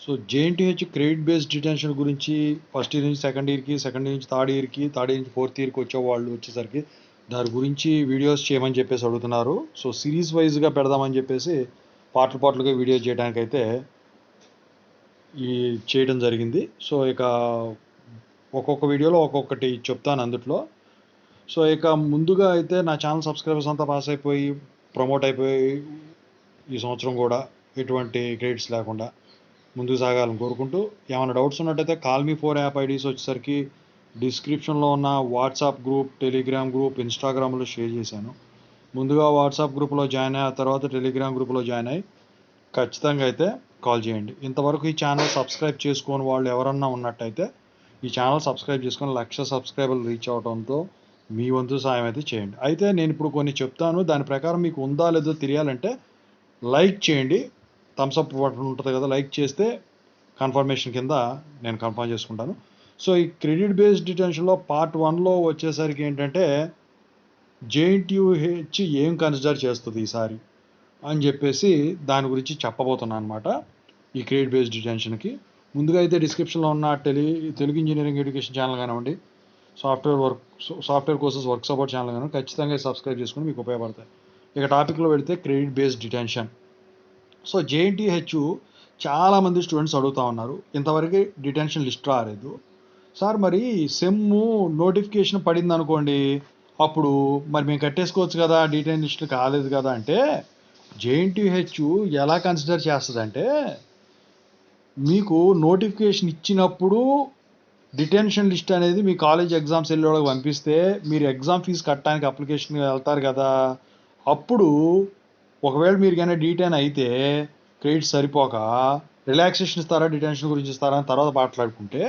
So JNTH credit based detention గురించి first year నుంచి second ఇయర్కి, సెకండ్ ఇయర్ నుంచి థర్డ్ ఇయర్కి, థర్డ్ ఇయర్ నుంచి ఫోర్త్ ఇయర్కి వచ్చే వాళ్ళు వచ్చేసరికి దాని గురించి వీడియోస్ చేయమని చెప్పేసి అడుగుతున్నారు. సో సిరీస్ వైజ్గా పెడదామని చెప్పేసి పార్ట్లుగా వీడియోస్ చేయడానికి అయితే ఈ చేయడం జరిగింది. సో ఇక ఒక్కొక్క వీడియోలో ఒక్కొక్కటి చెప్తాను అందుట్లో. సో ఇక ముందుగా అయితే నా ఛానల్ సబ్స్క్రైబర్స్ అంతా పాస్ అయిపోయి ప్రమోట్ అయిపోయి ఈ సంవత్సరం కూడా ఎటువంటి క్రెడిట్స్ లేకుండా ముందుకు సాగాలని కోరుకుంటూ, ఏమైనా డౌట్స్ ఉన్నట్టయితే కాల్ మీ 4 యాప్ ఐడీస్ వచ్చేసరికి డిస్క్రిప్షన్లో ఉన్న వాట్సాప్ గ్రూప్, టెలిగ్రామ్ గ్రూప్, ఇన్స్టాగ్రామ్లో షేర్ చేశాను. ముందుగా వాట్సాప్ గ్రూప్లో జాయిన్ అయ్యి ఆ తర్వాత టెలిగ్రామ్ గ్రూప్లో జాయిన్ అయ్యి ఖచ్చితంగా అయితే కాల్ చేయండి. ఇంతవరకు ఈ ఛానల్ సబ్స్క్రైబ్ చేసుకోని వాళ్ళు ఎవరన్నా ఉన్నట్టయితే ఈ ఛానల్ సబ్స్క్రైబ్ చేసుకొని 1,00,000 సబ్స్క్రైబర్లు రీచ్ అవడంతో మీ వంతు సాయం అయితే చేయండి. అయితే నేను ఇప్పుడు కొన్ని చెప్తాను, దాని ప్రకారం మీకు ఉందా లేదో తెలియాలంటే లైక్ చేయండి. థమ్స్అప్ బటన్ ఉంటుంది కదా, లైక్ చేస్తే కన్ఫర్మేషన్ కింద నేను కన్ఫర్మ్ చేసుకుంటాను. సో ఈ క్రెడిట్ బేస్డ్ డిటెన్షన్లో పార్ట్ 1లో వచ్చేసరికి ఏంటంటే జేఎన్టీయూహెచ్ ఏం కన్సిడర్ చేస్తుంది ఈసారి అని చెప్పేసి దాని గురించి చెప్పబోతున్నాను అనమాట. ఈ క్రెడిట్ బేస్డ్ డిటెన్షన్కి ముందుగా అయితే డిస్క్రిప్షన్లో ఉన్న తెలుగు ఇంజనీరింగ్ ఎడ్యుకేషన్ ఛానల్ కానివ్వండి, software courses work support channel కానివ్వండి, ఖచ్చితంగా సబ్స్క్రైబ్ చేసుకుని మీకు ఉపయోగపడతాయి. ఇక టాపిక్లో వెళితే credit based detention. So JNTH చాలామంది స్టూడెంట్స్ అడుగుతూ ఉన్నారు, ఇంతవరకు డిటెన్షన్ లిస్ట్ రాలేదు సార్, మరి సెమ్ నోటిఫికేషన్ పడింది అనుకోండి, అప్పుడు మరి మేము కట్టేసుకోవచ్చు కదా, డిటెన్షన్ లిస్ట్ కాలేదు కదా అంటే జేఎన్టీహెచ్ ఎలా కన్సిడర్ చేస్తుందంటే మీకు నోటిఫికేషన్ ఇచ్చినప్పుడు డిటెన్షన్ లిస్ట్ అనేది మీ కాలేజ్ ఎగ్జామ్స్ వెళ్ళేవాళ్ళకి పంపిస్తే మీరు ఎగ్జామ్ ఫీజు కట్టడానికి అప్లికేషన్ వెళ్తారు కదా, అప్పుడు ఒకవేళ మీరు కానీ డీటెయిన్ అయితే క్రెడిట్ సరిపోక రిలాక్సేషన్ ఇస్తారా డిటెన్షన్ గురించి ఇస్తారా అని తర్వాత మాట్లాడుకుంటే,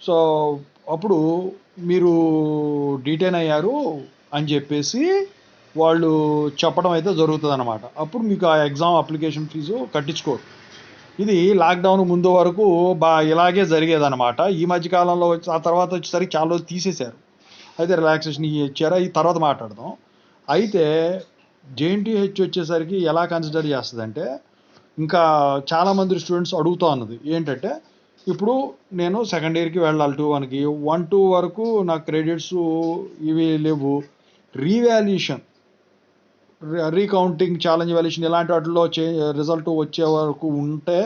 సో అప్పుడు మీరు డీటెయిన్ అయ్యారు అని చెప్పేసి వాళ్ళు చెప్పడం అయితే జరుగుతుంది అనమాట. అప్పుడు మీకు ఆ ఎగ్జామ్ అప్లికేషన్ ఫీజు కట్టించుకోరు. ఇది లాక్డౌన్ ముందు వరకు ఇలాగే జరిగేదన్నమాట. ఈ మధ్యకాలంలో వచ్చి ఆ తర్వాత వచ్చేసరికి చాలా రోజులు తీసేశారు. అయితే రిలాక్సేషన్ ఇచ్చారా ఈ తర్వాత మాట్లాడదాం. అయితే జేఎన్టీహెచ్ వచ్చేసరికి ఎలా కన్సిడర్ చేస్తుందంటే, ఇంకా చాలామంది స్టూడెంట్స్ అడుగుతూ ఉన్నది ఏంటంటే, ఇప్పుడు నేను సెకండ్ ఇయర్కి వెళ్ళాలి 2-1కి 1-2 వరకు నాకు క్రెడిట్స్ ఇవి లేవు, రీవాల్యుయేషన్, రీకౌంటింగ్, ఛాలెంజ్ వాల్యుయేషన్ ఇలాంటి వాటిలో రిజల్ట్ వచ్చే వరకు ఉంటే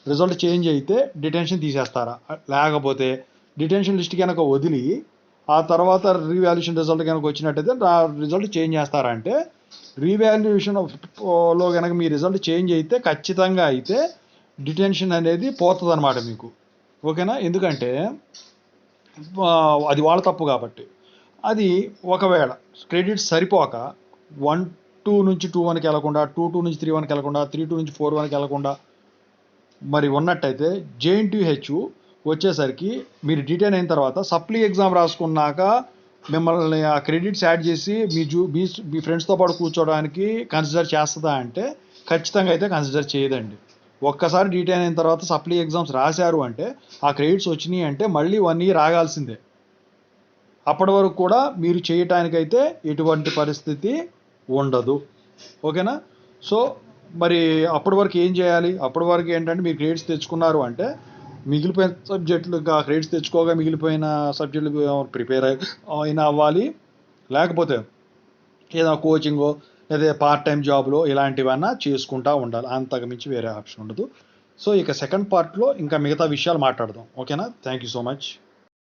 రిజల్ట్ చేంజ్ అయితే డిటెన్షన్ తీసేస్తారా, లేకపోతే డిటెన్షన్ లిస్ట్ కనుక వదిలి ఆ తర్వాత రీవాల్యుయేషన్ రిజల్ట్ కనుక వచ్చినట్టయితే ఆ రిజల్ట్ చేంజ్ చేస్తారా అంటే, రీవాల్యుయేషన్లో కనుక మీ రిజల్ట్ చేంజ్ అయితే ఖచ్చితంగా అయితే డిటెన్షన్ అనేది పోతుంది అనమాట మీకు. ఓకేనా? ఎందుకంటే అది వాళ్ళ తప్పు కాబట్టి. అది ఒకవేళ క్రెడిట్స్ సరిపోక 1-2 నుంచి 2-1కి వెళ్ళకుండా, 2-2 నుంచి 3-1కి వెళ్ళకుండా, 3-2 నుంచి 4-1కి వెళ్ళకుండా మరి ఉన్నట్టయితే జేఎన్టీహెచ్ వచ్చేసరికి మీరు డిటైన్ అయిన తర్వాత సప్లీ ఎగ్జామ్ రాసుకున్నాక మిమ్మల్ని ఆ క్రెడిట్స్ యాడ్ చేసి మీ ఫ్రెండ్స్తో పాటు కూర్చోవడానికి కన్సిడర్ చేస్తుందా అంటే ఖచ్చితంగా అయితే కన్సిడర్ చేయదండి. ఒక్కసారి డీటెయిన్ అయిన తర్వాత సప్లీ ఎగ్జామ్స్ రాశారు అంటే ఆ క్రెడిట్స్ వచ్చినాయి అంటే మళ్ళీ 1 ఇయర్ ఆగాల్సిందే. అప్పటి వరకు కూడా మీరు చేయటానికైతే ఎటువంటి పరిస్థితి ఉండదు. ఓకేనా? సో మరి అప్పటి వరకు ఏం చేయాలి? అప్పటి వరకు ఏంటంటే మీరు క్రెడిట్స్ తెచ్చుకున్నారు అంటే మిగిలిపోయిన సబ్జెక్టులు క్రెడిట్స్ తెచ్చుకోగా మిగిలిపోయిన సబ్జెక్టులు ప్రిపేర్ అయినా అవ్వాలి, లేకపోతే ఏదైనా కోచింగో లేదా పార్ట్ టైం జాబ్లో ఇలాంటివన్నా చేసుకుంటూ ఉండాలి. అంతకు మించి వేరే ఆప్షన్ ఉండదు. సో ఇక సెకండ్ పార్ట్లో ఇంకా మిగతా విషయాలు మాట్లాడదాం. ఓకేనా? Thank you so much.